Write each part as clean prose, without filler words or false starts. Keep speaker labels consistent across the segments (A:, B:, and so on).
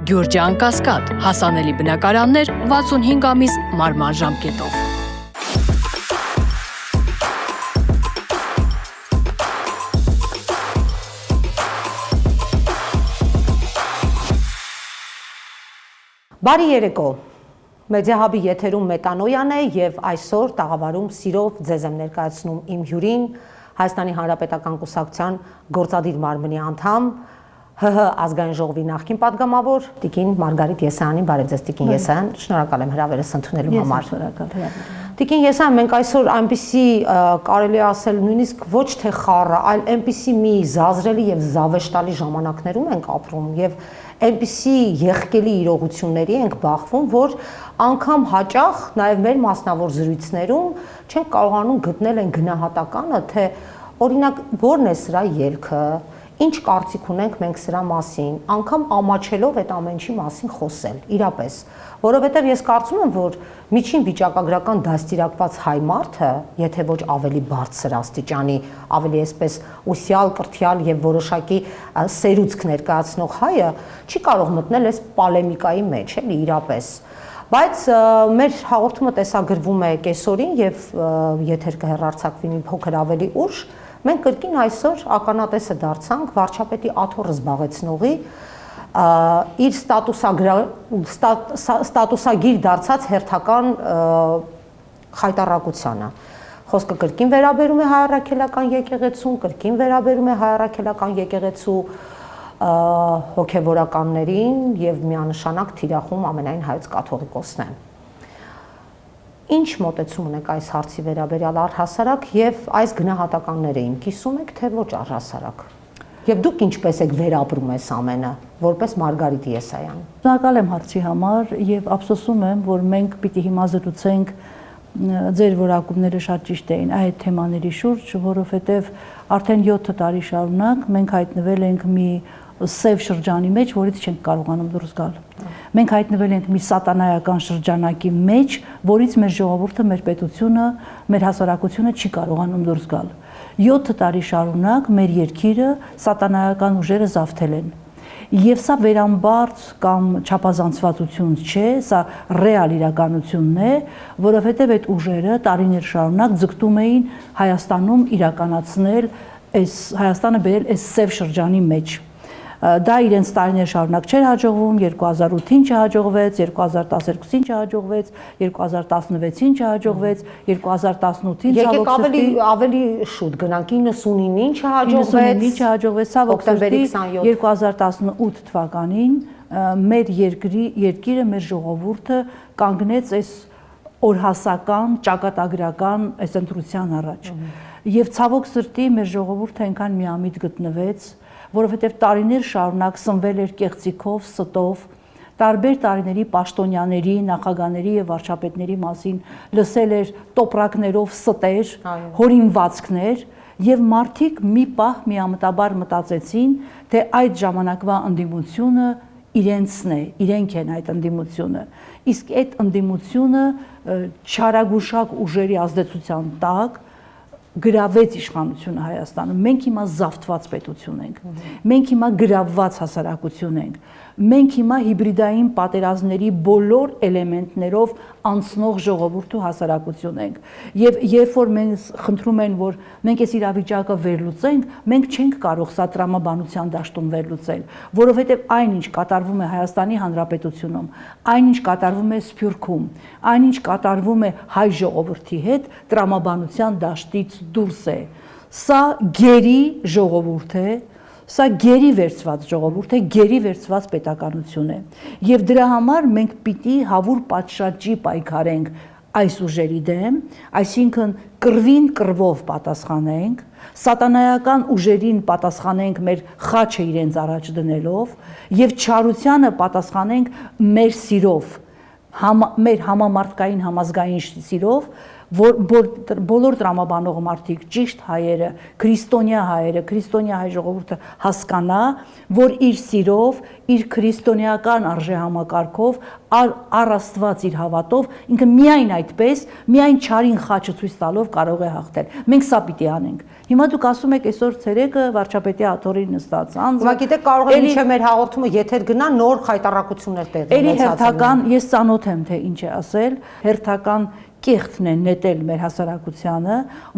A: Գյուրջան Կասկադ, հասանելի բնակարաններ 65 ամիս մարման ժամկետով։
B: Բարի երեկո, Մեդիահաբի եթերում Մետանոյան է և այսօր տաղավարում սիրով ձեզ եմ ներկայացնում իմ հյուրին, Հայաստանի Հանրապետական կուսակցության գործադիր մարմնի անդամ, ՀՀ ազգային ժողովի նախկին պատգամավոր Տիկին Մարգարիտ Եսայանին, բարև ձեզ Տիկին Եսայան, շնորհակալ եմ հրավերս ընդունելու համար։ Տիկին Եսայան, մենք այսօր այնպիսի կարելի ասել նույնիսկ ոչ թե խառը, այլ այնպիսի մի զազրելի և զավեշտալի ժամանակներում ենք ապրում և այնպիսի եղկելի իրողությունների ենք բախվում, որ անգամ հաճախ նաև մեր մասնավոր զրույցներում չենք կարողանում գտնել այն գնահատականը, թե օրինակ որն է սրա ելքը, ինչ կարծիք ունենք մենք սրա մասին, անգամ ամաչելով այդ ամենի մասին խոսել, իրապես, որովհետև ես կարծում եմ, որ միջին վիճակագրական դաստիարակված հայ մարդը, եթե ոչ ավելի բարձր աստիճանի, ավելի այսպես ուսյալ, կրթյալ եւ որոշակի սերուցք ներկայացնող հայը, չի կարող մտնել այս պոլեմիկայի մեջ, էլի իրապես։ Բայց մեր հաղորդումը տեսագրվում է կեսօրին եւ եթեր կհեռարձակվի մի փոքր ավելի ուշ, մենք կրկին այսօր ականատեսը դարձանք վարչապետի աթոռը զբաղեցնողի իր ստատուսագիր դարձած հերթական խայտառակությանը։ Խոսքը կրկին վերաբերում է հայ առաքելական եկեղեցուն, կրկին վերաբերում է հայ առաքելական եկեղեցու հոգևորականներին եւ միանշանակ թիրախում ամենայն հայոց կաթողիկոսն են։ Ինչ մոտեցում ունեք այս հարցի վերաբերյալ առհասարակ եւ այս գնահատականները իմ կիսում եք թե ոչ առհասարակ։ Եվ դուք ինչպես եք վերապրում այս ամենը, որպես Մարգարիտ Եսայան։
C: Շնորհակալ եմ հարցի համար եւ ափսոսում եմ, որ մենք պիտի հիմա զրուցենք ձեր որակումները շատ ճիշտ էին այդ թեմաների շուրջ, որովհետեւ արդեն 7 տարի շարունակ մենք հայտնվել ենք մի սև շրջանի մեջ, որից չենք կարողանում դուրս գալ։ Մենք հայտնվել ենք մի սատանայական շրջանակի մեջ, որից մեր ժողովուրդը, մեր պետությունը, մեր հասարակությունը չի կարողանում դուրս գալ։ 7 տարի շարունակ մեր երկիրը սատանայական ուժերը զավթել են։ Եվ սա վերամբարձ կամ չափազանցվածություն չէ, սա ռեալ իրականությունն է, որովհետև այդ ուժերը տարիներ շարունակ ձգտում էին Հայաստանում իրականացնել Հայաստանը բերել այս սև շրջանի մեջ։ Դա իրենց տարիներ շարունակ չէր հաջողվում, 2008-ին չհաջողվեց, 2012-ին չհաջողվեց, 2016-ին չհաջողվեց, 2018-ին
B: Եկեք ավելի շուտ գնանք 99-ին
C: չհաջողվեց, հոկտեմբերի 2018 թվականին մեր երկիրը, մեր ժողովուրդը կանգնեց այս օրհասական, ճակատագրական այս ընտրության առաջ։ Եվ ցավոք սրտի մեր ժողովուրդը այնքան միամիտ գտնվեց, որովհետև տարիներ շարունակ սնվել էր կեղծիքով, ստով, տարբեր տարիների պաշտոնյաների, նախագահների եւ վարչապետների մասին լսել էր տոպրակներով ստեր, հորինվածքներ եւ մարդիկ մի պահ միամտաբար մտածեցին, թե այդ ժամանակվա ընդդիմությունը իրենցն է, իրենք են այդ ընդդիմությունը։ Իսկ այդ ընդդիմությունը չարագուշակ ուժերի ազդեցության տակ գրավեց իշխանությունը Հայաստանում։ Մենք հիմա զավթված պետություն ենք։ Մենք հիմա գրավված հասարակություն ենք։ Մենք հիմա հիբրիդային պատերազմների բոլոր էլեմենտներով անցնող ժողովուրդ ու հասարակություն ենք։ Եվ երբ որ մենք խնդրում են, որ մենք այս իրավիճակը վերլուծենք, մենք չենք կարող սա տրամաբանության դաշտում վերլուծել, որովհետև այնինչ կատարվում է Հայաստանի Հանրապետությունում, այնինչ կատարվում է Սփյուռքում, այնինչ կատարվում է հայ ժողովրդի հետ, տրամաբանության դաշտից դուրս է։ Սա գերի ժողովուրդ է, սա գերի վերցված ժողովուրդ է, գերի վերցված պետականություն է։ Եվ դրա համար մենք պիտի հավուր պատշաճի պայքարենք այս ուժերի դեմ, այսինքն կռվին կռվով պատասխանենք, սատանայական ուժերին պատասխանենք մեր խաչը իրենց առաջ դնելով եւ չարությանը պատասխանենք մեր սիրով, մեր համամարտկային համազգային սիրով, բոլոր տրամաբանող մարդիկ, ճիշտ հայերը, քրիստոնյա հայերը, քրիստոնյա հայ ժողովուրդը հասկանա, որ իր սիրով, իր քրիստոնեական արժեհամակարգով, առ Աստված իր հավատով, ինքը միայն այդպես, միայն չարին խաչը ցույց տալով կարող է հաղթել։ Մենք սա պիտի անենք։ Հիմա դուք ասում եք այսօր ցերեկը վարչապետի աթոռին նստած անձը։
B: Հիմա գիտեք կարող է մինչև մեր հաղորդումը եթեր գնա նոր խայտառակություններ տեղի
C: ունեցած։ Էլի հերթական, ես ծանոթ եմ թե ինչ է ասել, հերթական կեղտն է նետել մեր հասարակությանը,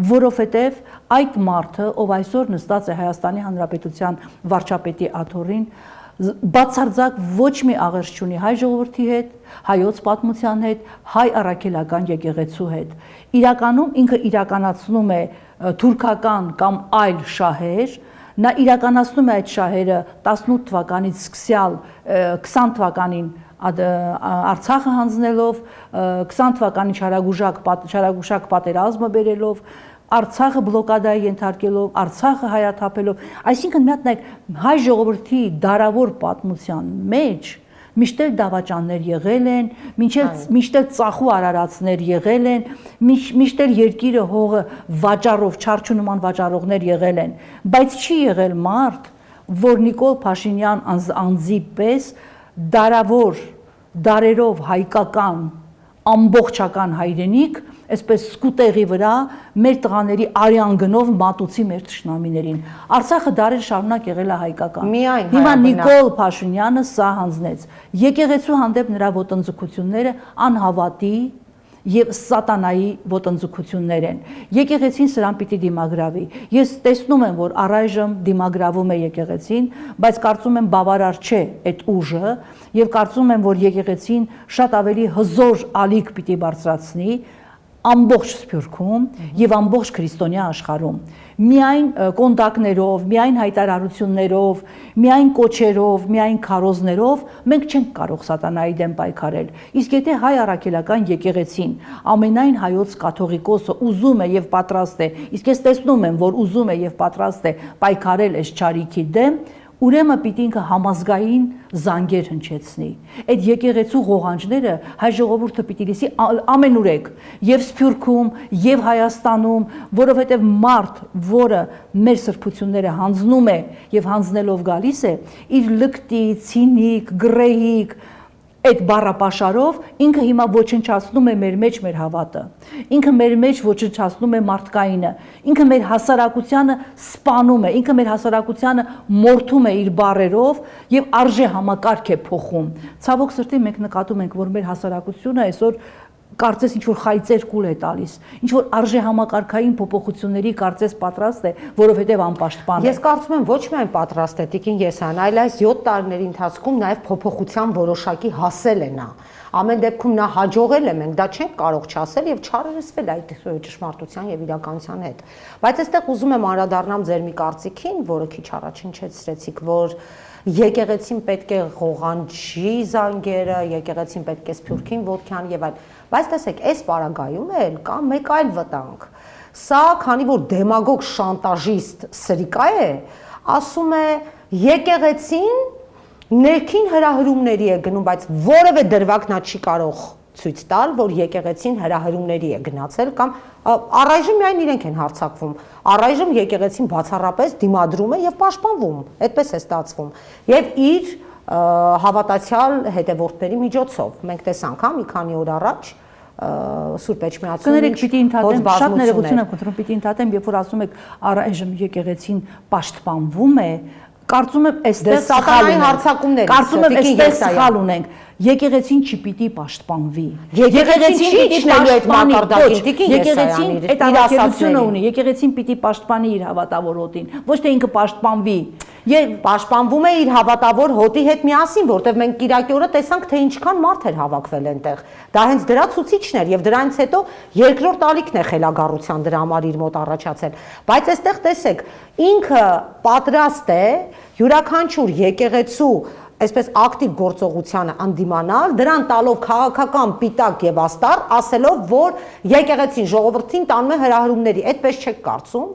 C: որովհետև այդ մարդը, ով այսօր նստած է Հայաստանի Հանրապետության վարչապետի աթոռին, բացարձակ ոչ մի աղերս չունի հայ ժողովրդի հետ, հայոց պատմության հետ, հայ առաքելական եկեղեցու հետ։ Իրականում ինքը իրականացնում է թուրքական կամ այլ շահեր, նա իրականացնում է այդ շահերը 18 թվականից սկսյալ 20 թվականին Արցախը հանձնելով, 20 թվականի չարագուշակ պատերազմը բերելով, Արցախը բլոկադայի ենթարկելով, Արցախը հայաթափելով, այսինքն մի հատ նայեք, հայ ժողովրդի դարավոր պատմության մեջ միշտ դավաճաններ եղել են, միշտ ծախու արարածներ եղել են, միշտ երկիրը հողը վաճառով, չարչունման վաճառողներ եղել են, բայց չի եղել մարդ, որ Նիկոլ Փաշինյան անձի պես դարավոր դարերով հայկական ամբողջական հայրենիք, այսպես սկուտեղի վրա մեր տղաների արյան գնով մատուցի մեր թշնամիներին։ Արցախը դարեր շարունակ եղել է հայկական։ Հիմա Նիկոլ Փաշինյանը սա հանձնեց։ Եկեղեցու հանդեպ նրա ոտնձգությունները անհավատի եւ սատանայի ոտնձգություններ են։ Եկեղեցին սրան պիտի դիմագրավի։ Ես տեսնում եմ, որ առայժմ դիմագրավում է եկեղեցին, բայց կարծում եմ բավարար չէ այդ ուժը եւ կարծում եմ, որ եկեղեցին շատ ավելի հզոր ալիք պիտի բարձրացնի ամբողջ Սփյուռքում եւ ամբողջ քրիստոնյա աշխարհում։ Միայն կոնտակտներով, միայն հայտարարություններով, միայն կոչերով, միայն քարոզներով մենք չենք կարող սատանայի դեմ պայքարել։ Իսկ եթե հայ առաքելական եկեղեցին ամենայն հայոց կաթողիկոսը ուզում է եւ պատրաստ է, իսկ ես տեսնում եմ, որ ուզում է եւ պատրաստ է պայքարել այս չարիքի դեմ, ուրեմն պիտի ինքը համազգային զանգեր հնչեցնի։ Այդ եկեղեցու ղողանջները հայ ժողովուրդը պիտի լսի ամենուրեք, եւ Սփյուռքում, եւ Հայաստանում, որովհետեւ մարդ, որը մեր սրբությունները հանձնում է եւ հանձնելով գալիս է, իր լկտի, ցինիկ, գրեհիկ այդ բառապաշարով ինքը հիմա ոչնչացնում է մեր մեջ մեր հավատը, ինքը մեր մեջ ոչնչացնում է մարդկայինը, ինքը մեր հասարակությանը սպանում է, ինքը մեր հասարակությանը մորթում է իր բառերով եւ արժե համակարգ է փոխում։ Ցավոք սրտի մենք նկատում ենք, որ մեր հասարակությունը այսօր կարծես ինչ որ խայծեր կուլ է տալիս, ինչ որ արժե համակարգային փոփոխությունների կարծես պատրաստ է, որովհետև անպաշտպան է։
B: Ես կարծում եմ ոչ միայն պատրաստ է Տիկին Եսայան, այլ այս 7 տարիների ընթացքում նաև փոփոխության որոշակի հասել է նա։ Ամեն դեպքում նա հաջողել է, մենք դա չենք կարող չասել եւ չարերսվել այդ ճշմարտության եւ իրականության հետ։ Բայց այստեղ ուզում եմ անդրադառնամ ձեր մի կարծիքին, որը քիչ առաջ հնչեցրեցիք, որ եկեղեցին պետք է ղողանջի զանգերը, եկեղեցին պետք է Սփյուռքին ոտքյան եւ այլ։ Բայց տեսեք, այս պարագայում էլ կա մեկ այլ վտանգ։ Սա, քանի որ դեմագոգ շանտաժիստ սրիկա է, ասում է եկեղեցին ներքին հրահրումների է գնում, բայց որևէ դրվագ նա չի կարող ցույց տալ, որ եկեղեցին հրահրումների է գնացել կամ առայժմ միայն իրենք են հարձակվում։ Առայժմ եկեղեցին բացառապես դիմադրում է եւ պաշտպանվում, այդպես է ստացվում։ Եվ իր հավատացյալ հետևորդների միջոցով։ Մենք տեսանք, հա, մի քանի օր առաջ Սուրբ Էջմիածուն
C: կներեք պիտի ընդհատեմ, շատ ներողություն եմ խնդրում, պիտի ընդհատեմ, երբ որ ասում եք առայժմ եկեղեցին պաշտպանվում է, կարծում եմ այստեղ
B: սատանայի հարձակումներ,
C: կարծում եմ այստեղ սխալ ունենք։ Եկեղեցին չպիտի պաշտպանվի։ Եկեղեցին պիտի պաշտպանի, եկեղեցին այդ առաքելությունը ունի, եկեղեցին պիտի պաշտպանի իր հավատավոր հոտին, ոչ թե ինքը պաշտպանվի։
B: Եվ պաշտպանվում է իր հավատավոր հոտի հետ միասին, որտեղ մենք Կիրակի օրը տեսանք, թե ինչքան մարդ էր հավաքվել այնտեղ։ Դա հենց դրա ցուցիչն էր եւ դրանից հետո երկրորդ ալիքն է խելագարության դրա համար իր մոտ առաջացել։ Բայց այստեղ տեսեք, ինքը պատրաստ է յուրաքանչյուր եկեղեցու այսպես ակտիվ գործողությանը անդիմանալ, դրան տալով քաղաքական պիտակ եւ աստար, ասելով, որ եկեղեցին ժողովրդին տանում է հրահրումների, այդպես չեք կարծում։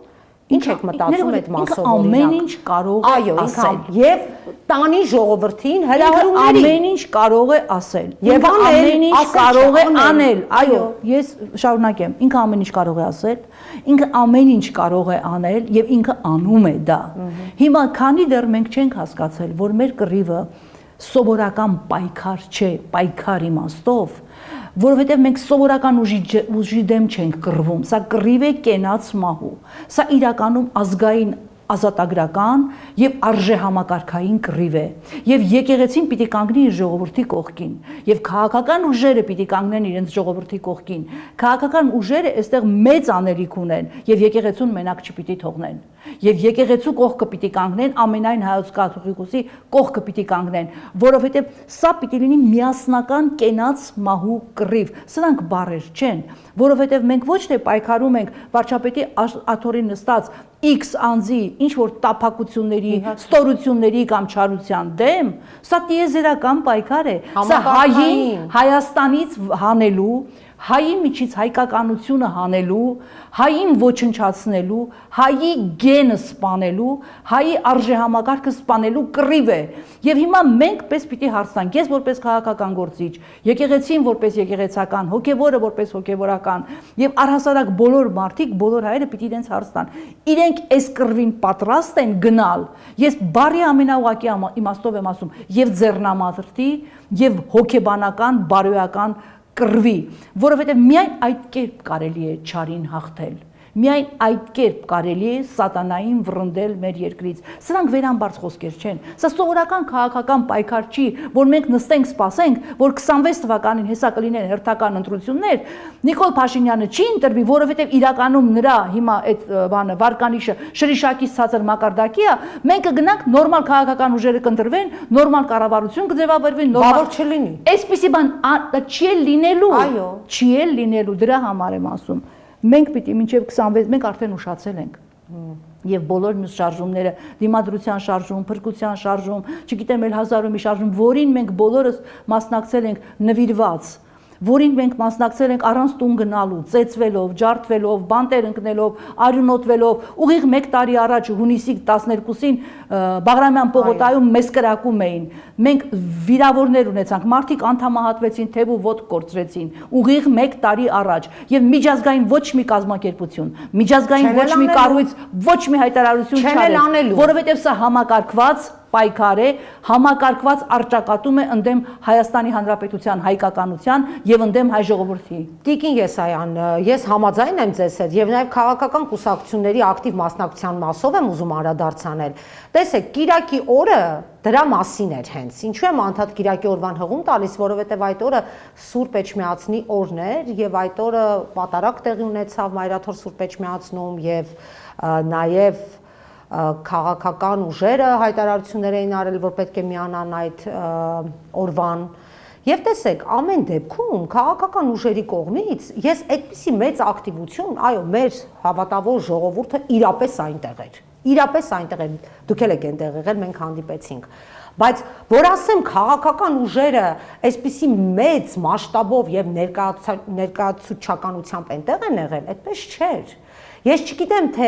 B: Ինչ եք մտածում այդ մասով
C: ամեն ինչ կարող է ասել։
B: Եվ տանի ժողովրդին հրահրումների
C: ամեն ինչ կարող է ասել։ Եվ ամեն ինչ կարող է անել։ Այո, ես շարունակեմ։ Ինքը ամեն ինչ կարող է ասել, ինքը ամեն ինչ կարող է անել եւ ինքը անում է դա։ Հիմա քանի դեռ մենք չենք հասկացել, որ մեր կռիվը սովորական պայքար չէ, պայքար իմաստով, որովհետև մենք սովորական ուժի դեմ չենք կռվում, սա կռիվ է կենաց մահու, սա իրականում ազգային ազատագրական եւ արժեհամակարգային կռիվ է եւ եկեղեցին պիտի կանգնի իր ժողովրդի կողքին եւ քաղաքական ուժերը պիտի կանգնեն իրենց ժողովրդի կողքին քաղաքական ուժերը այստեղ մեծ անելիք ունեն եւ եկեղեցուն մենակ չպիտի թողնեն եւ եկեղեցու կողքը պիտի կանգնեն ամենայն հայոց կաթողիկոսի կողքը պիտի կանգնեն որովհետեւ սա պիտի լինի միասնական կենաց մահու կռիվ սրանք բառեր չեն որովհետեւ մենք ոչ թե պայքարում ենք վարչապետի աթոռի նստած X անձի ինչ որ տափակությունների, ստորությունների կամ չարության դեմ, սա տիեզերական պայքար է։ Սա հային Հայաստանից հանելու, հայի միջից հայկականությունը հանելու, հային ոչնչացնելու, հայի գենը սպանելու, հայի արժեհամակարգը սպանելու կռիվ է։ Եվ հիմա մենք պես պիտի հարցնանք, ես որպես քաղաքական գործիչ, եկեղեցին որպես եկեղեցական, հոգևորը որպես հոգևորական, եւ առհասարակ բոլոր մարդիկ, բոլոր հայերը պիտի իրենց հարց տան։ Իրենք այս կռվին պատրաստ են գնալ։ Ես բարի ամենաուղղակի իմաստով եմ ասում, եւ ձեռնամարտի, եւ հոգեբանական, բարոյական կռվի, որովհետև միայն այդ կերպ կարելի է չարին հաղթել, միայն այդ կերպ կարելի է սատանային վռնդել մեր երկրից, սրանք վերամբարձ խոսքեր չեն, սա սովորական քաղաքական պայքար չի, որ մենք նստենք սպասենք, որ 26 թվականին հեսա կլինեն հերթական ընտրություններ, Նիկոլ Փաշինյանը չի ընտրվի, որովհետև իրականում նրա հիմա այդ բանը վարկանիշը շրիշակից ցածր մակարդակի է, մենք կգնանք նորմալ քաղաքական ուժերը կընտրվեն, նորմալ կառավարություն կձևավորվի, նորմալ
B: չլինի։
C: Այսպիսի բան չի լինելու, այո, չի լինելու, դրա համար եմ ասում։ Մենք պիտի մինչև 26 մենք արդեն ուշացել ենք եւ բոլոր մյուս շարժումները դիմադրության շարժում, փրկության շարժում, չգիտեմ էլ հազարումի շարժում, որին մենք բոլորս մասնակցել ենք նվիրված, որին մենք մասնակցել ենք առանց տուն գնալու, ծեծվելով, ջարդվելով, բանտեր ընկնելով, արյունոտվելով, ուղիղ 1 տարի առաջ հունիսի 12-ին Բաղրամյան պողոտայում մեզ կրակում էին։ Մենք վիրավորներ ունեցանք, մարդիկ անդամահատվեցին, թեւ ու ոտք կորցրեցին, ուղիղ 1 տարի առաջ, եւ միջազգային ոչ մի կազմակերպություն, միջազգային ոչ մի կառույց, ոչ մի հայտարարություն չարեց, որովհետեւ սա համակարգված պայքար է, համակարգված առճակատում է ընդդեմ Հայաստանի Հանրապետության հայկականության եւ ընդդեմ հայ ժողովրդի։
B: Տիկին Եսայան, ես համաձայն եմ ձեզ հետ եւ նաեւ քաղաքական կուսակցությունների ակտիվ մասնակցության մասով եմ ուզում անդրադարձանել։ Տեսեք, Կիրակի օրը դրա մասին էր հենց։ Ինչու եմ անդադ Կիրակի օրվան հղում տալիս, որովհետեւ այդ օրը Սուրբ Էջմիածնի օրն էր եւ այդ օրը պատարագ տեղի ունեցավ Մայրաթոր Սուրբ Էջմիածնում եւ նաեւ քաղաքական ուժերը հայտարարություններ էին արել, որ պետք է միանան այդ օրվան։ Եվ տեսեք, ամեն դեպքում քաղաքական ուժերի կողմից ես այդպիսի մեծ ակտիվություն, այո, մեր հավատավոր ժողովուրդը իրապես այնտեղ էր։ Իրապես այնտեղ էր, դուք էլ եք այնտեղ եղել, մենք հանդիպեցինք։ Բայց որ ասեմ քաղաքական ուժերը այսպիսի մեծ մասշտաբով եւ ներկայացուցչականությամբ այնտեղ են եղել, այդպես չէր։ Ես չգիտեմ, թե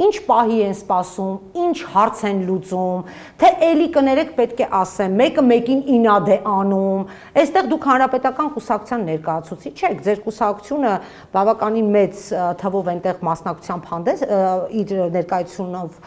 B: ինչ պահի են սպասում, ինչ հարց են լուծում, թե էլի կներեք պետք է ասեմ, մեկը մեկին ինադ է անում, այստեղ դուք հանրապետական կուսակցության ներկայացուցիչ եք, ձեր կուսակցությունը բավականին մեծ թվով այնտեղ մասնակցությամբ հանդես իր ներկայությունով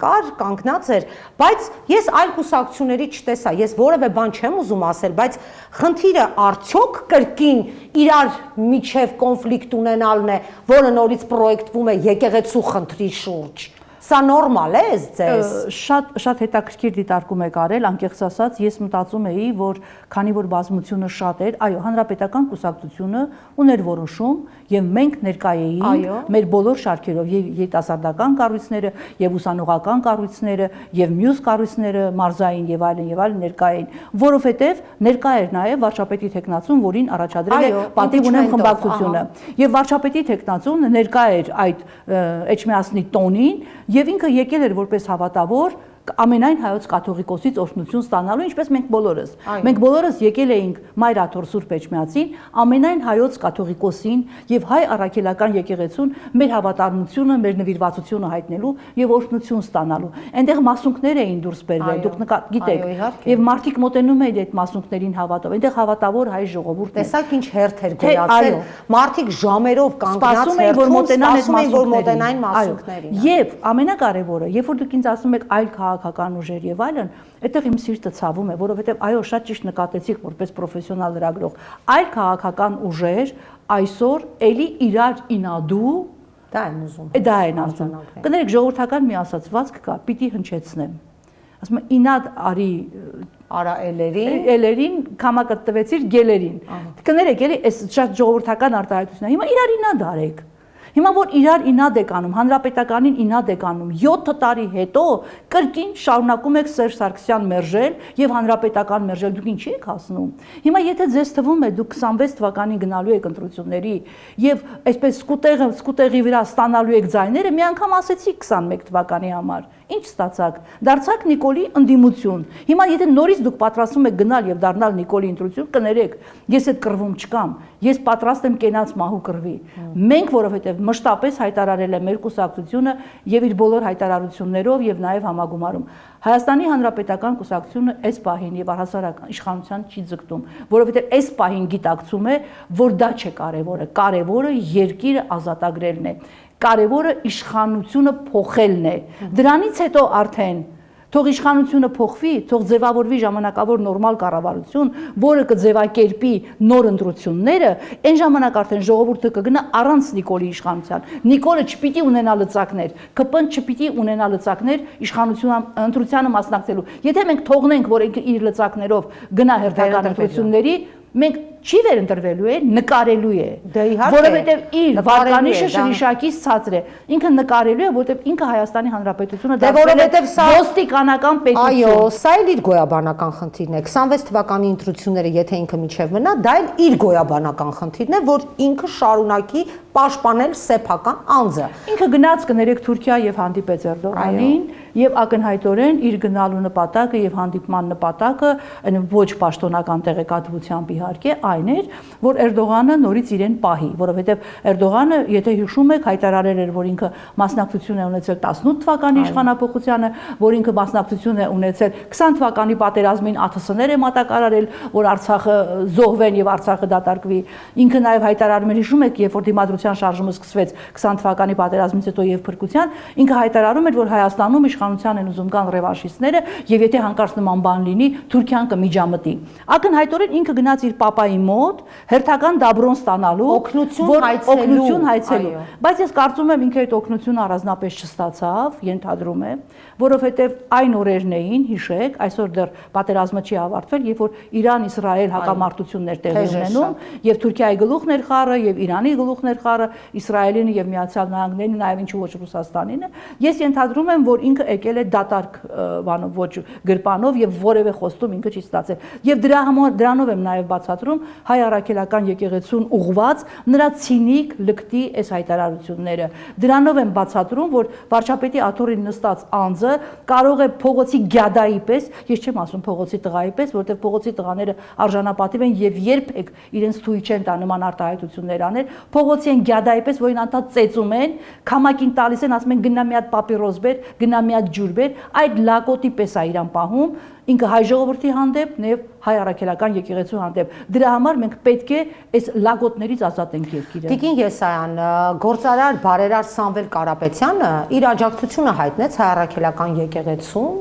B: կար, կանգնած էր, բայց ես այլ կուսակցությունների չտեսա, ես որևէ բան չեմ ուզում ասել, բայց խնդիրը արդյոք կրկին իրար միջև կոնֆլիկտ ունենալն է, որը նորից պրոյեկտվում է եկեղեցու խնդրի շուրջ։ Սա նորմալ է ձեզ։
C: Շատ հետաքրքիր դիտարկում եք արել, անկեղծ ասած, ես մտածում էի, որ քանի որ բազմությունը շատ էր, այո, հանրապետական կուսակցությունը ուներ որոշում եւ մենք ներկայ էինք մեր բոլոր շարքերով, եւ երիտասարդական կառույցները, եւ ուսանողական կառույցները, եւ մյուս կառույցները, մարզային եւ այլն ներկայ էին, որովհետեւ ներկա էր նաեւ վարչապետի տեխնացուն, որին առաջադրել է պատիվ ունեմ խմբակցությունը։ Եվ վարչապետի տեխնացուն ներկա էր այդ Էջմիածնի տոնին եւ ինքը եկել էր որպես հավատավոր ամենայն հայոց կաթողիկոսից օրհնություն ստանալու, ինչպես մենք բոլորս։ Մենք բոլորս եկել էինք Մայր Աթոռ Սուրբ Էջմիածին, ամենայն հայոց կաթողիկոսին եւ հայ առաքելական եկեղեցուն մեր հավատարմությունը, մեր նվիրվածությունը հայտնելու եւ օրհնություն ստանալու։ Այնտեղ մասունքներ էին դուրս բերվել, դուք գիտեք, եւ մարդիկ մոտենում էին այդ մասունքներին հավատով։ Այնտեղ հավատավոր հայ ժողովուրդ։
B: Տեսակ ինչ հերթ էր գոյացել։ Մարդիկ ժամերով կանգնած հերթում սպասում որ մոտենային մասունքներին։
C: Եվ ամենակարևորը, երբ որ դուք ինձ ասում եք այլ քաղաքական ուժեր եւ այլն, այդտեղ իմ սիրտը ցավում է, որովհետեւ այո, շատ ճիշտ նկատեցիք որպես պրոֆեսիոնալ լրագրող, այլ քաղաքական ուժեր այսօր էլի իրար ինադու
B: դա են ուզում։
C: Դա են ասում։ Կներեք, ժողովրդական մի ասացվածք կա, պիտի հնչեցնեմ։ Ասում եմ ինադ արի
B: արա
C: էլերին կամակը տվեցիր գելերին։ Կներեք, էլի այս շատ ժողովրդական արտահայտությունն է։ Հիմա իրար ինադ արեք։ Հիմա որ իրար ինադ եք անում, հանրապետականին ինադ եք անում, 7 տարի հետո կրկին շարունակում եք Սերժ Սարգսյան մերժել եւ հանրապետական մերժել, դուք ինչի եք հասնում։ Հիմա եթե ձեզ թվում է դուք 26 թվականին գնալու եք ընտրությունների եւ այսպես սկուտեղի վրա ստանալու եք ձայները, մի անգամ ասեցիք 21 թվականի համար։ Ինչ ստացաք։ Դարձաք Նիկոլի ընդդիմություն։ Հիմա եթե նորից դուք պատրաստվում եք գնալ եւ դառնալ Նիկոլի ընտրություն, կներեք, ես այդ կռվում չկամ։ Ես պատրաստ եմ կենաց մահու կռվի։ Մենք, որովհետեւ մշտապես հայտարարել է մեր կուսակցությունը եւ իր բոլոր հայտարարություններով եւ նաեւ համագումարում։ Հայաստանի Հանրապետական կուսակցությունը այս պահին եւ առհասարակ իշխանության չի ձգտում, որովհետեւ այս պահին գիտակցում է, որ դա չէ կարեւորը, կարեւորը երկիրը ազատագրելն է։ Կարևորը իշխանությունը փոխելն է։ Դրանից հետո արդեն թող իշխանությունը փոխվի, թող ձևավորվի ժամանակավոր նորմալ կառավարություն, որը կձևակերպի նոր ընտրությունները, այն ժամանակ արդեն ժողովուրդը կգնա առանց Նիկոլի իշխանության։ Նիկոլը չպիտի ունենա լծակներ, ԿՊ-ն չպիտի ունենա լծակներ իշխանության ընտրությանը մասնակցելու։ Եթե մենք թողնենք, որ իր լծակներով գնա հերթական ընտրությունների, մենք չի վերընտրվելու է, նկարելու է, որովհետև իր վարկանիշը շրիշակից ցածր է, ինքը նկարելու է, որովհետև ինքը Հայաստանի Հանրապետությունը դարձել է ոստիկանական պետություն։
B: Այո, սա էլ իր գոյաբանական խնդիրն է, 26 թվականի ընտրությունները, եթե ինքը միջև մնա, դա էլ իր գոյաբանական խնդիրն է, որ ինքը շարունակի պաշտպանել սեփական անձը։
C: Ինքը գնաց կներեք Թուրքիա եւ հանդիպեց Էրդողանին եւ ակնհայտորեն իր գնալու նպատակը եւ հանդիպման նպատակը ոչ պաշտոնական տեղեկատվությամբ իհարկե այն էր, որ Էրդողանը նորից իրեն պահի, որովհետև Էրդողանը, եթե հիշում եք, հայտարարել էր, որ ինքը մասնակցություն է ունեցել 18 թվականի իշխանապողությանը, որ ինքը մասնակցություն է ունեցել 20 թվականի պատերազմին ԱԹՍ-ներ է մատակարարել, որ Արցախը զոհվեն եւ Արցախը դատարկվի։ Ինքը նաեւ հայտարարում էր, հիշում եք, երբ որ դիմադրության շարժումը սկսվեց 20 թվականի պատերազմից հետո եւ փրկության, ինքը հայտարարում էր, որ Հայաստանում իշխանության են ուզում կան ռևանշիստները եւ եթե հանկարծ նման բան լինի, Թուրքիան կմիջամտի։ Ակնհայտորեն ինքը գնաց իր պապայի մոտ հերթական դաբրոն ստանալու, օգնություն հայցելու, բայց ես կարծում եմ ինքը այդ օգնությունը առանձնապես չստացավ, ենթադրում եմ, որովհետև այն օրերն էին, հիշեք, այսօր դեռ պատերազմը չի ավարտվել, երբ որ Իրան-Իսրայել հակամարտություններ տեղի ունենում, եւ Թուրքիայի գլուխն էր խառը, եւ Իրանի գլուխն էր խառը, Իսրայելին եւ Միացյալ Նահանգներին, նաեւ ինչու ոչ Ռուսաստանին։ Ես ենթադրում եմ, որ ինքը եկել է դատարկ բանով, ոչ գրպանով եւ որևէ խոստում ինքը չի ստացել։ Եվ դրանով եմ նաեւ բացատրում հայ առաքելական եկեղեցուն ուղված նրա ցինիկ լկտի այս հայտարարությունները։ Դրանով եմ բացատրում, որ վարչապետի աթոռին նստած անձը կարող է փողոցի գյադայի պես, ես չեմ ասում փողոցի տղայի պես, որովհետև փողոցի տղաները արժանապատիվ են եւ երբեք իրենց թույլ չեն տա նման արտահայտություններ անել, փողոցի են գյադայի պես, որին անդադ ծեծում են, քամակին տալիս են, ասում են գնա մի հատ պապիրոս բեր, գնա մի հատ ջուր բեր, այդ լակոտի պես է իրան պահում, ինքը հայ ժողովրդի հանդեպ եւ հայ առաքելական եկեղեցու հանդեպ։ Դրա համար մենք պետք է այս լագոտներից ազատենք երկիրը։
B: Տիկին Եսայան, գործարար բարերար Սամվել Կարապետյանը իր աջակցությունը հայտնեց հայ առաքելական եկեղեցուն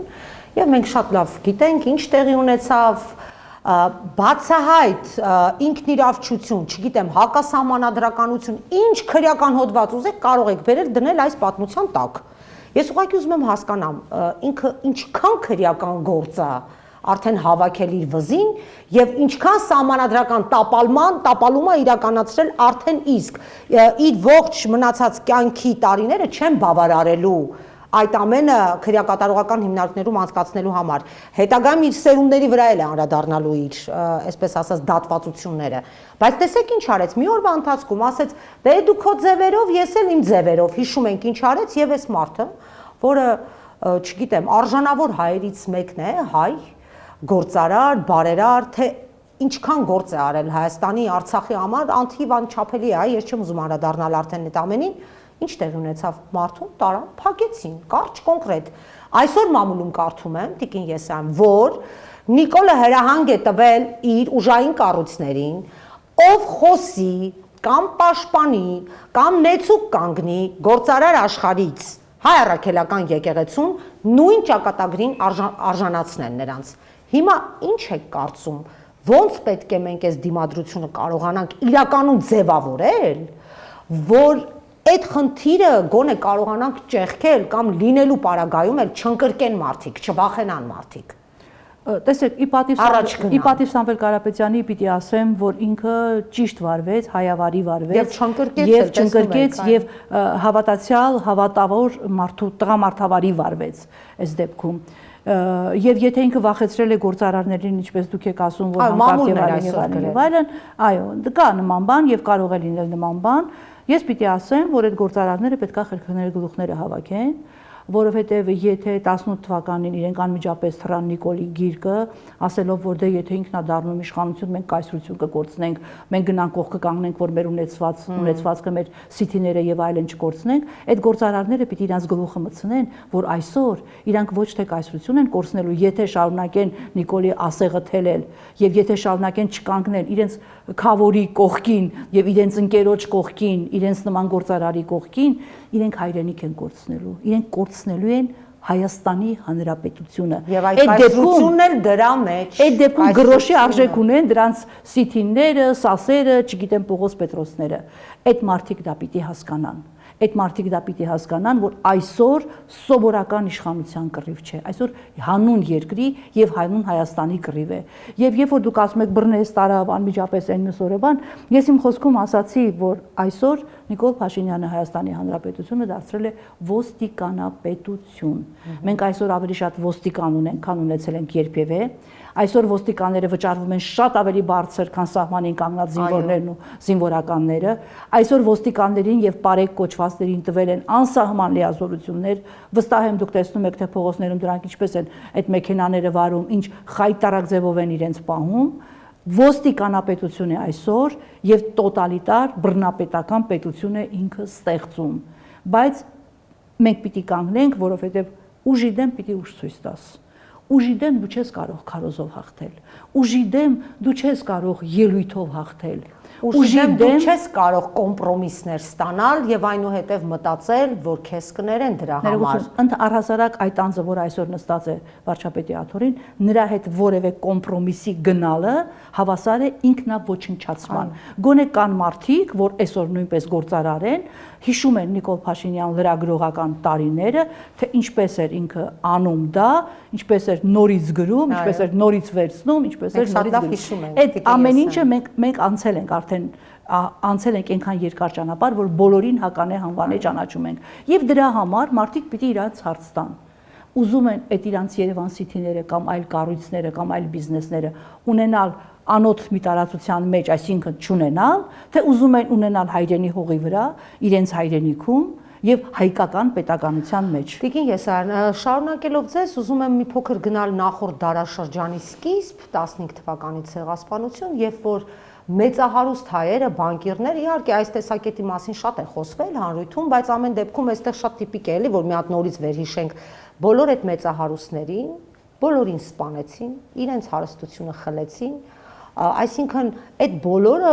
B: եւ մենք շատ լավ գիտենք ինչ տեղի ունեցավ, բացահայտ ինքնիրավչություն, չգիտեմ, հակասահմանադրականություն, ինչ քրեական հոդված ուզեք կարող եք բերել դնել այս պատմության տակ։ Ես ուղղակի ուզում եմ հասկանամ, ինքը ինչքան քրեական գործ է արդեն հավաքել իր վզին եւ ինչքան սահմանադրական տապալում է իրականացրել արդեն իսկ իր ողջ մնացած կյանքի տարիները չեն բավարարելու այդ ամենը քրեակատարողական հիմնարկներում անցկացնելու համար։ Հետագայում իր սերունդների վրա էլ է անդրադառնալու իր, այսպես ասած, դատվածությունները։ Բայց տեսեք ինչ արեց, մի օրվա ընթացքում ասեց, դե դու քո ձևերով, ես էլ իմ ձևերով, հիշում ենք ինչ արեց եւ այս մարդը, որը չգիտեմ, արժանավոր հայերից մեկն է, հայ, գործարար, բարերար, թե ինչքան գործ է արել Հայաստանի, Արցախի համար, անթիվ անչափելի է, ես չեմ ուզում անդրադառնալ արդեն այդ ամենին, ինչ տեղ ունեցավ մարդուն, տարան, փակեցին, կարճ կոնկրետ։ Այսօր մամուլում կարդում եմ, Տիկին Եսայան, որ Նիկոլը հրահանգ է տվել իր ուժային կառույցներին, ով խոսի կամ պաշտպանի կամ նեցուկ կանգնի գործարար աշխարհից հայ առաքելական եկեղեցուն նույն ճակատագրին արժանացնեն նրանց։ Հիմա ինչ եք կարծում, ոնց պետք է մենք այս դիմադրությունը կարողանանք իրականում ձևավորել, որ այդ խնդիրը գոնե կարողանանք ճեղքել կամ լինելու պարագայում էլ չընկրկեն մարդիկ, չվախենան մարդիկ։
C: Տեսեք, ի պատիվ Սամվել Կարապետյանի պիտի ասեմ, որ ինքը ճիշտ վարվեց, հայավարի վարվեց
B: եւ
C: չընկրկեց եւ հավատացյալ, հավատավոր մարդու տղամարդավարի վարվեց այս դեպքում։ Եվ եթե ինքը վախեցրել է գործարարներին, ինչպես դուք եք ասում, որ
B: մամուլներ
C: եւ այլն, այո, կա նման բան եւ կարող է լինել նման բան, ես պիտի ասեմ, որ այդ գործարարները պետք է խելքների գլուխները հավաքեն, որովհետև եթե 18 թվականին իրենք անմիջապես թռան Նիկոլի գիրկը, ասելով, որ դե եթե ինքն է դառնում իշխանություն, մենք կայսրություն կկորցնենք, մենք գնանք կողքը կանգնենք, որ մեր ունեցվածքը, մեր սիթիները եւ այլն չկորցնենք, այդ գործարարները պիտի իրանց գլուխը մտցնեն, որ այսօր իրանք ոչ թե կայսրություն են կորցնելու, եթե շարունակեն Նիկոլի ասեղը թելել եւ եթե շարունակեն չկանգնել իրենց քավորի կողքին եւ իրենց ընկերոջ կողքին, իրենց նման գործարարի կողքին, իրենք հայրենիք են կորցնելու, իրենք կորցնելու են Հայաստանի Հանրապետությունը։
B: Եվ այդ կայսրությունն էլ դրա մեջ։
C: Այդ դեպքում գրոշի արժեք ունեն դրանց սիթինները, սասերը, չգիտեմ Պողոս Պետրոսները։ Այդ մարդիկ դա պիտի հասկանան։ Այդ մարդիկ դա պիտի հասկանան, որ այսօր սովորական իշխանության կռիվ չէ, այսօր հանուն երկրի եւ հանուն Հայաստանի կռիվ է։ Եվ երբ որ դուք ասում եք բռնես տարավ անմիջապես 9 օրը բան, ես իմ խոսքում ասացի, որ այսօր Նիկոլ Փաշինյանը Հայաստանի Հանրապետությունը դարձրել է ոստիկանապետություն։ Մենք այսօր ավելի շատ ոստիկան ունենք, քան ունեցել ենք երբևէ։ Այսօր ոստիկանները վճարվում են շատ ավելի բարձր, քան սահմանին կանգնած զինվորներն ու զինվորականները։ Այսօր ոստիկաններին եւ բարեկ կոչվածներին տվել են անսահման լիազորություններ։ Վստահ եմ դուք տեսնում եք, թե փողոցներում դրանք ինչպես են այդ մեքենաները վարում, ինչ խայտարակ ձևով են իրենց պահում։ Ոստիկանապետություն է այսօր եւ տոտալիտար բռնապետական պետություն է ինքը ստեղծում։ Բայց մենք պիտի կանգնենք, որովհետեւ ուժի դեմ պիտի ուժ ցույց տաս։ Ուժի դեմ դու չես կարող քարոզով հաղթել։ Ուժի դեմ դու չես կարող ելույթով հաղթել։
B: Ուժի դեմ դու չես կարող կոմպրոմիսներ ստանալ եւ այնուհետեւ մտածել, որ քեզ կներեն դրա համար։
C: Առհասարակ այդ անձը, որ այսօր նստած է վարչապետի աթոռին, նրա հետ որևէ կոմպրոմիսի գնալը հավասար է ինքնաոչնչացման։ Գոնե կան մարդիկ, որ այսօր նույնպես գործարար են, հիշում են Նիկոլ Փաշինյան լրագրողական տարիները, թե ինչպես էր ինքը անում դա, ինչպես էր նորից գրում, ինչպես էր նորից վերցնում, ինչպես էր նորից գրում։ Այդ ամեն ինչը մենք անցել ենք անցել ենք այնքան երկար ճանապարհ, որ բոլորին հականե հանվանե ճանաչում ենք։ Եվ դրա համար մարդիկ պիտի իրանց հարց տան։ Ուզում են այդ իրանց Երևան Սիթիները կամ այլ կառույցները կամ այլ բիզնեսները ունենալ անոթ մի տարածության մեջ, այսինքն չունենալ, թե ուզում են ունենալ հայրենի հողի վրա, իրենց հայրենիքում եւ հայկական պետականության մեջ։
B: Տիկին Եսայան, շարունակելով ձեզ, ուզում եմ մի փոքր գնալ նախորդ դարաշրջանի սկիզբ, 15 թվականի ցեղասպանություն, երբ որ մեծահարուստ հայերը, բանկիրներ, իհարկե այս տեսակետի մասին շատ է խոսվել հանրույթում, բայց ամեն դեպքում այստեղ շատ տիպիկ է էլի, որ մի հատ նորից վերհիշենք, բոլոր այդ մեծահարուստներին, բոլորին սպանեցին, իրենց հարստությունը խլեցին, այսինքն այդ բոլորը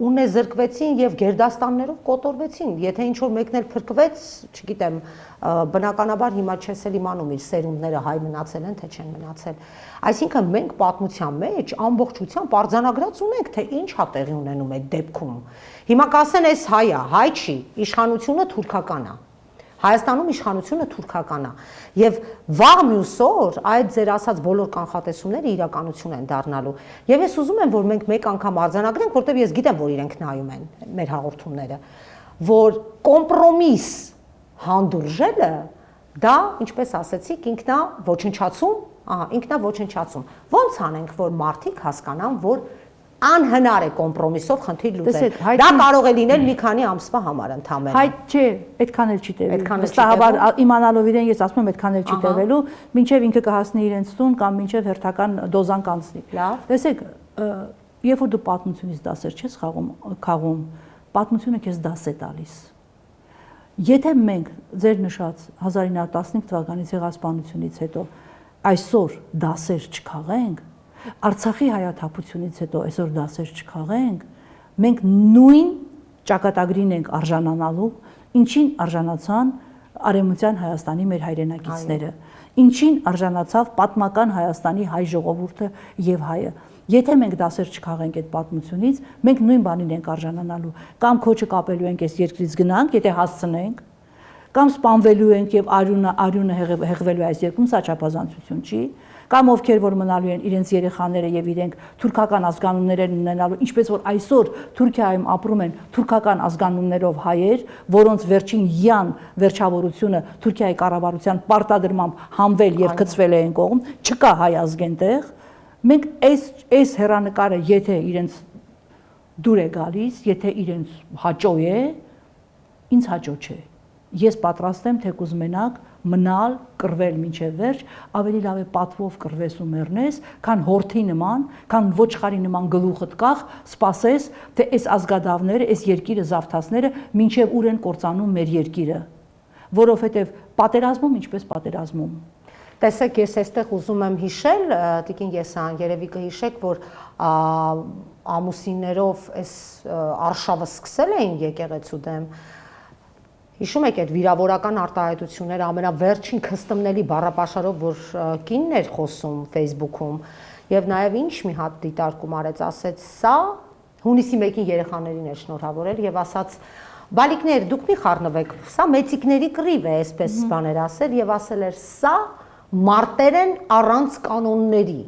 B: ունեզրկվեցին եւ գերդաստաններով կոտորվեցին։ Եթե ինչ որ մեկն էլ փրկվեց, չգիտեմ, բնականաբար հիմա չես էլ իմանում իր սերունդները հայ մնացել են, թե չեն մնացել։ Այսինքն մենք պատմության մեջ ամբողջությամբ արձանագրած ունենք, թե ինչ հա տեղի ունենում այդ դեպքում։ Հիմա կասեն, այս հայ է, հայ չի, իշխանությունը թուրքական է։ Հայաստանում իշխանությունը թուրքական է եւ վաղ մյուս օր այդ ձեր ասած բոլոր կանխատեսումները իրականություն են դառնալու եւ ես ուզում եմ որ մենք մեկ անգամ արձանագրենք որտեւ ես գիտեմ որ իրենք նայում են մեր հաղորդումները որ կոմպրոմիս հանդուրժելը դա ինչպես ասեցիք ինքնա ոչնչացում ոնց անենք որ մարդիկ հասկանան որ անհնար է կոմպրոմիսով խնդիր լուծել։ Դա կարող է լինել մի քանի ամսվա համար ընդամենը։
C: Հայտ չէ, այդքան էլ չի տևելու։ Վստահաբար իմանալով իրեն ես ասում եմ այդքան էլ չի տևելու, մինչև ինքը կհասնի իրենց տուն կամ մինչև հերթական դոզան կանցնի։ Տեսեք, երբ որ դու պատմությունից դասեր չես քաղում, պատմությունը քեզ դաս է տալիս։ Եթե մենք ձեր նշած 1915 թվականից ցեղասպանությունից հետո այսօր դասեր չքաղենք, Արցախի հայաթափությունից հետո այսօր դասեր չքաղենք, մենք նույն ճակատագրին ենք արժանանալու, ինչին արժանացան Արևմտյան Հայաստանի մեր հայրենակիցները, ինչին արժանացավ պատմական Հայաստանի հայ ժողովուրդը եւ հայը։ Եթե մենք դասեր չքաղենք այդ պատմությունից, մենք նույն բանին ենք արժանանալու, կամ քոչը կապելու ենք այս երկրից գնանք, եթե հասցնենք, կամ սպանվելու ենք եւ արյունը հեղվելու այս երկրում, սա չափազանցություն չի, կամ ովքեր որ մնալու են իրենց երեխաները եւ իրենք թուրքական ազգանուններ են ունենալու, ինչպես որ այսօր Թուրքիայում ապրում են թուրքական ազգանուններով հայեր, որոնց վերջին յան վերջավորությունը Թուրքիայի կառավարության պարտադրմամբ հանվել եւ գծվել է այն կողմ, չկա հայ ազգ այնտեղ։ Մենք այս հերանեկարը եթե իրենց դուր է գալիս, եթե իրենց հաճո է, ինձ հաճո չէ։ Ես պատրաստ եմ թեկուզ մենակ մնալ, կռվել մինչև վերջ, ավելի լավ է պատվով կռվես ու մեռնես, քան հորթի նման, քան ոչխարի նման գլուխդ կախ, սպասես, թե այս ազգադավները, այս երկիրը զավթածները մինչև ուր են կործանում մեր երկիրը, որովհետև պատերազմում ինչպես պատերազմում։
B: Տեսեք, ես այստեղ ուզում եմ հիշել, Տիկին Եսայան, երևի կհիշեք, որ ամուսիններով այս արշավը սկսել էին եկեղեցու դեմ։ Հիշում եք այդ վիրավորական արտահայտությունները ամենավերջին քստմնելի բառապաշարով, որ կինն էր խոսում Facebook-ում, եւ նաեւ ինչ մի հատ դիտարկում արեց, ասեց, սա հունիսի 1-ին երեխաներին էր շնորհավորել եւ ասաց, բալիկներ, դուք մի խառնվեք, սա մեծիկների կռիվ է, այսպես բաներ ասել եւ ասել էր, սա մարտեր են առանց կանոնների։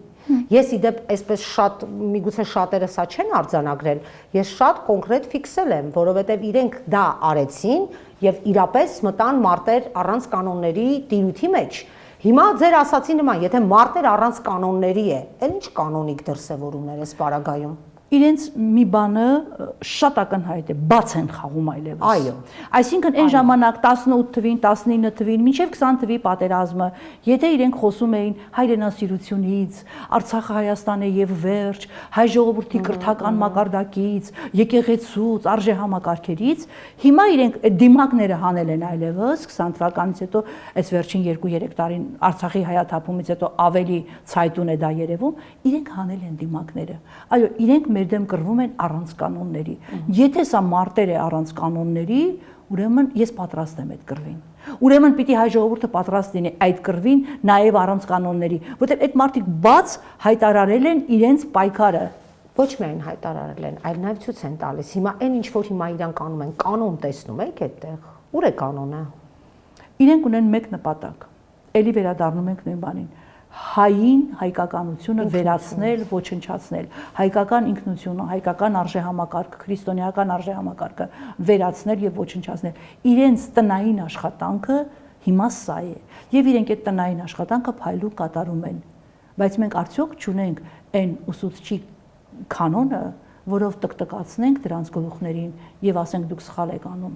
B: Ես իդեպ այսպես շատ միգուցե շատերը սա չեն արձանագրել, ես շատ կոնկրետ ֆիքսել եմ, որովհետև իրենք դա արեցին եւ իրապես մտան մարտեր առանց կանոնների տիրույթի մեջ։ Հիմա ձեր ասացի նման, եթե մարտեր առանց կանոնների է, էլ ինչ կանոնիկ դրսևորումներ է սպարագայում։
C: Իրենց մի բանը շատ ակնհայտ է, բաց են խաղում այլևս։
B: Այո։
C: Այսինքն այն ժամանակ 18 թվին, 19 թվին, մինչև 20 թվի պատերազմը, եթե իրենք խոսում էին հայրենասիրությունից, Արցախը Հայաստան է եւ վերջ, հայ ժողովրդի կրթական մակարդակից, եկեղեցուց, արժեհամակարգերից, հիմա իրենք այդ դիմակները հանել են այլևս 20 թվականից հետո, այս վերջին 2-3 տարին Արցախի հայաթափումից հետո ավելի ցայտուն է դա երևում, իրենք հանել են դիմակները։ Այո, իրենք մեր դեմ կռվում են առանց կանոնների։ Եթե սա մարտեր է առանց կանոնների, ուրեմն ես պատրաստ եմ այդ կռվին։ Ուրեմն պիտի հայ ժողովուրդը պատրաստ լինի այդ կռվին նաև առանց կանոնների, որտեղ այդ մարդիկ բաց հայտարարել են իրենց պայքարը։
B: Ոչ միայն հայտարարել են, այլ նաև ցույց են տալիս։ Հիմա այն ինչ որ հիմա իրանք անում են, կանոն տեսնում եք այդտեղ։ Ուր է կանոնը։
C: Իրենք ունեն մեկ նպատակ։ Էլի վերադառնում ենք նույն բանին։ Հային հայկականությունը վերացնել, ոչնչացնել, հայկական ինքնությունը, հայկական արժեհամակարգը, քրիստոնեական արժեհամակարգը վերացնել եւ ոչնչացնել։ Իրենց տնային աշխատանքը հիմա սա է։ Եվ իրենք այդ տնային աշխատանքը փայլուն կատարում են։ Բայց մենք արդյոք չունենք այն ուսուցչի կանոնը, որով տկտկացնենք դրանց գլուխներին եւ ասենք դուք սխալ եք անում։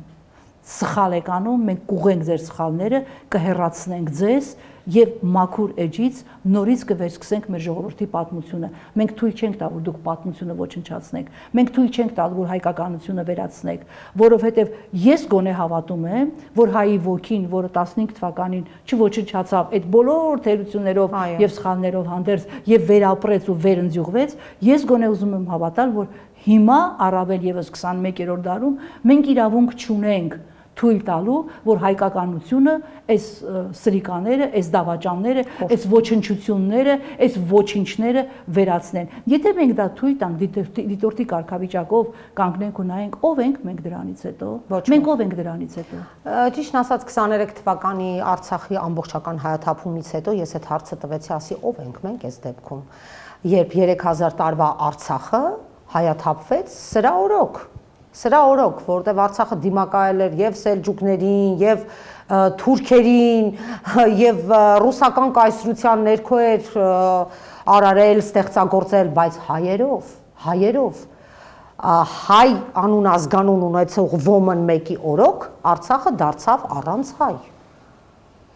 C: Սխալ եք անում, մենք կուղենք ձեր սխալները, կհեռացնենք ձեզ եւ մաքուր էջից նորից կվերսկսենք մեր ժողովրդի պատմությունը։ Մենք թույլ չենք տա, որ դուք պատմությունը ոչնչացնեք։ Մենք թույլ չենք տա, որ հայկականությունը վերացնեք, որովհետեւ ես գոնե հավատում եմ, որ հայի ոգին, որը 15 թվականին չոչնչացավ այդ բոլոր թերություններով եւ սխալներով հանդերձ եւ վերապրեց ու վերընձյուղվեց, ես գոնե ուզում եմ հավատալ, որ հիմա առավել եւս 21-րդ դարում մենք իրավունք չունենք թույլ տալու, որ հայկականությունը, այս սրիկաները, այս դավաճանները, այս ոչնչությունները, այս ոչինչները վերացնեն։ Եթե մենք դա թույլ տանք դիտորդի կարգավիճակով կանգնենք ու նայենք, ով ենք մենք դրանից հետո։ Մենք ով ենք դրանից հետո։
B: Ճիշտն ասած 23 թվականի Արցախի ամբողջական հայաթափումից հետո ես այդ հարցը տվեցի, ասի ով ենք մենք այս դեպքում։ Երբ 3000 տարվա Արցախը հայաթափվեց, սրա օրոք, որտեղ Արցախը դիմակայել էր եւ սելջուկներին, եւ թուրքերին, եւ ռուսական կայսրության ներքո էր արարել, ստեղծագործել, բայց հայերով, հայերով, հայ անուն ազգանուն ունեցող ոմն մեկի օրոք Արցախը դարձավ առանց հայ։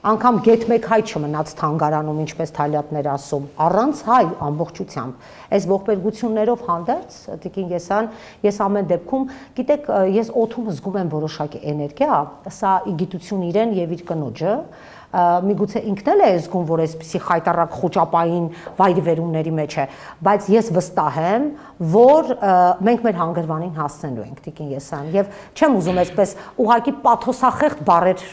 B: Անգամ գետ մեկ հայ չմնաց թանգարանում, ինչպես Թալյատներ ասում, առանց հայ ամբողջությամբ։ Այս ողբերգություններով հանդերձ, Տիկին Եսան, ես ամեն դեպքում, գիտեք, ես օդում զգում եմ որոշակի էներգիա, սա իգիտություն իրեն եւ իր կնոջը, միգուցե ինքն էլ է զգում, որ այսպիսի խայտառակ խոճապային վայրիվերումների մեջ է, բայց ես վստահ եմ, որ մենք մեր հանգրվանին հասնելու ենք, Տիկին Եսան, եւ չեմ ուզում այսպես ուղղակի պաթոսախեղտ բառեր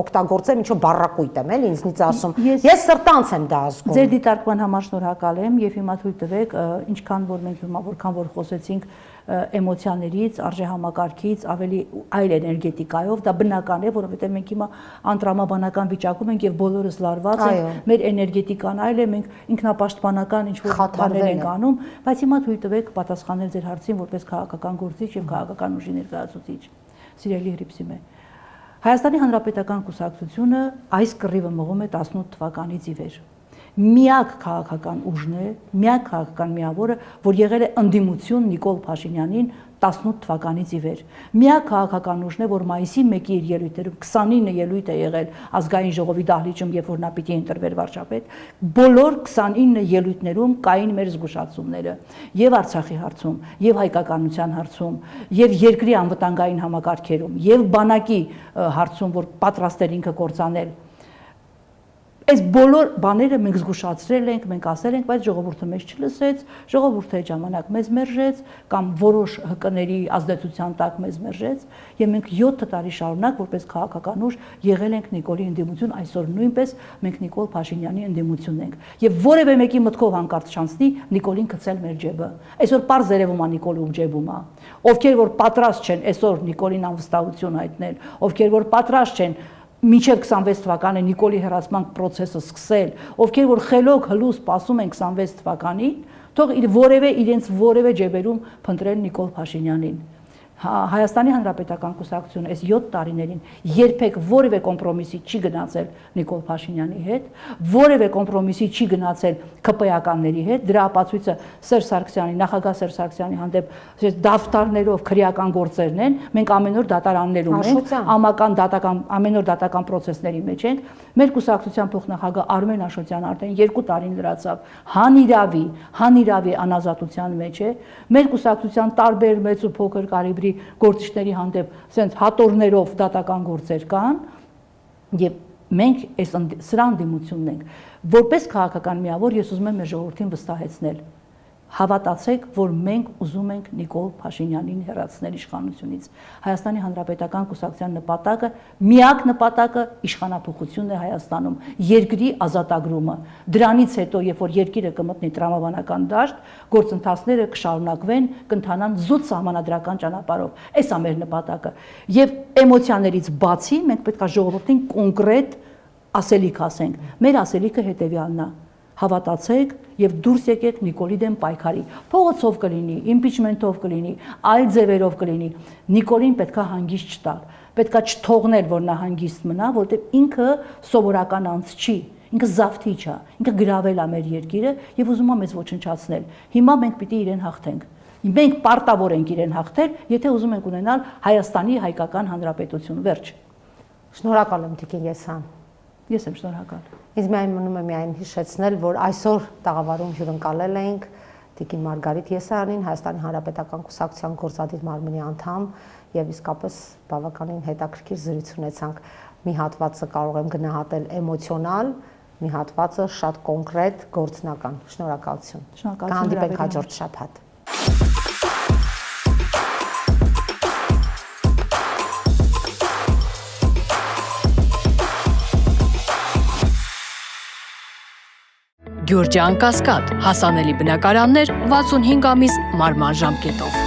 B: օգտագործեմ, ինչու բառակույտ եմ, էլի ինձնից ասում։ Ես սրտանց եմ դա զգում։
C: Ձեր դիտարկման համար շնորհակալ եմ եւ հիմա թույլ տվեք, ինչքան որ մենք հիմա որքան որ խոսեցինք էմոցիաներից, արժեհամակարգից, ավելի այլ էներգետիկայով, դա բնական է, որովհետև մենք հիմա անտրամաբանական վիճակում ենք եւ բոլորս լարված ենք, մեր էներգետիկան այլ է, մենք ինքնապաշտպանական ինչ-որ բաներ ենք անում, բայց հիմա թույլ տվեք պատասխանել ձեր հարցին որպես քաղաքական գործիչ եւ քաղաքական ուժի ներկայացուցիչ։ Սիրելի Հրիփսիմե, Հայաստանի Հանրապետական Կուսակցությունը այս կռիվը մղում է 18 թվականից ի վեր։ Միակ քաղաքական ուժն է, միակ քաղաքական միավորը, որ եղել է ընդդիմություն Նիկոլ Փաշինյանին 18 թվականից ի վեր։ Միակ քաղաքական ուժն է, որ մայիսի 1-ի իր ելույթներում 29 ելույթ է եղել ազգային ժողովի դահլիճում, երբ որ նա պիտի ընտրվեր վարչապետ, բոլոր 29 ելույթներում կային մեր զգուշացումները եւ Արցախի հարցում, եւ հայկականության հարցում, եւ երկրի անվտանգային համակարգերում, եւ բանակի հարցում, որ պատրաստ էր ինքը կործանել։ Այս բոլոր բաները մենք զգուշացրել ենք, մենք ասել ենք, բայց ժողովուրդը մեզ չլսեց, ժողովուրդը այդ ժամանակ մեզ մերժեց կամ որոշ ՀԿ-ների ազդեցության տակ մեզ մերժեց, եւ մենք 7 տարի շարունակ որպես քաղաքական ուժ եղել ենք Նիկոլի ընդդիմություն, այսօր նույնպես մենք Նիկոլ Փաշինյանի ընդդիմությունն ենք։ Եվ որևէ մեկի մտքով հանկարծ չանցնի Նիկոլին գցել մեր ջեբը։ Այսօր պարզ երևում է Նիկոլի ջեբում է։ Ովքեր որ պատրաստ չեն այսօր Նիկոլին անվստահություն հայտնել, ովքեր որ պատրաստ չեն մինչև 26 թվականը Նիկոլի հեռացման process-ը սկսել, ովքեր որ խելոք հլուս սպասում են 26 թվականին, թող իրենց որևէ ջեբերում փնտրեն Նիկոլ Փաշինյանին։ Հայաստանի Հանրապետական Կուսակցությունը այս 7 տարիներին երբեք որևէ կոմպրոմիսի չի գնացել Նիկոլ Փաշինյանի հետ, որևէ կոմպրոմիսի չի գնացել ԿՊ-ականների հետ, դրա ապացույցը Սերժ Սարգսյանի, նախագահ Սերժ Սարգսյանի հանդեպ դավթարներով քրեական գործերն են, մենք ամեն օր դատարաններում ենք, ամեն օր դատական process-ների մեջ ենք, մեր կուսակցության փոխնախագահ Արմեն Աշոտյանը արդեն 2 տարին լրացավ, հանիրավի անազատության մեջ է, մեր կուսակցության տարբեր մեծ ու փոքր կարգի գործիչների հանդեպ ասենց հատորներով դատական գործեր կան եւ մենք սրա ընդդիմությունն ենք որպես քաղաքական միավոր ես ուզում եմ մեր ժողովրդին վստահեցնել հավատացեք որ մենք ուզում ենք Նիկոլ Փաշինյանին հեռացնել իշխանությունից Հայաստանի Հանրապետական Կուսակցության նպատակը միակ նպատակը իշխանափոխությունն է Հայաստանում երկրի ազատագրումը դրանից հետո երբ որ երկիրը կմտնի տրամաբանական դաշտ գործընթացները կշարունակվեն կընթանան զուտ սահմանադրական ճանապարհով այս է մեր նպատակը եւ էմոցիաներից բացի մենք պետք է ժողովրդին կոնկրետ ասելիք ասենք մեր ասելիքը հետեւյալն է հավատացեք եւ դուրս եկեք Նիկոլի դեմ պայքարի փողոցով կլինի իմպիչմենտով կլինի այլ ձևերով կլինի Նիկոլին պետքա հանգիստ չտալ պետքա չթողնել որ նա հանգիստ մնա որտեղ ինքը սովորական անձ չի ինքը զավթիչ է ինքը գրավել է մեր երկիրը եւ ուզում է մեզ ոչնչացնել հիմա մենք պիտի իրեն հաղթենք մենք պարտավոր ենք իրեն հաղթել եթե ուզում ենք ունենալ Հայաստանի հայկական հանրապետություն վերջ
B: Շնորհակալ եմ Տիկին Եսան
C: Ես եմ շնորհակալ
B: Ինձ մնում է միայն հիշեցնել, որ այսօր տաղավարում հյուրընկալել ենք Տիկին Մարգարիտ Եսայանին, Հայաստանի Հանրապետական Կուսակցության գործադիր մարմնի անդամ եւ իսկապես բավականին հետաքրքիր զրույց ունեցանք։ Մի հատվածը կարող եմ գնահատել էմոցիոնալ, մի հատվածը շատ կոնկրետ, գործնական։ Շնորհակալություն։ Կհանդիպենք հաջորդ շաբաթ։
A: Գյուրջան Կասկադ, հասանելի բնակարաններ 65 ամիս մարման ժամկետով։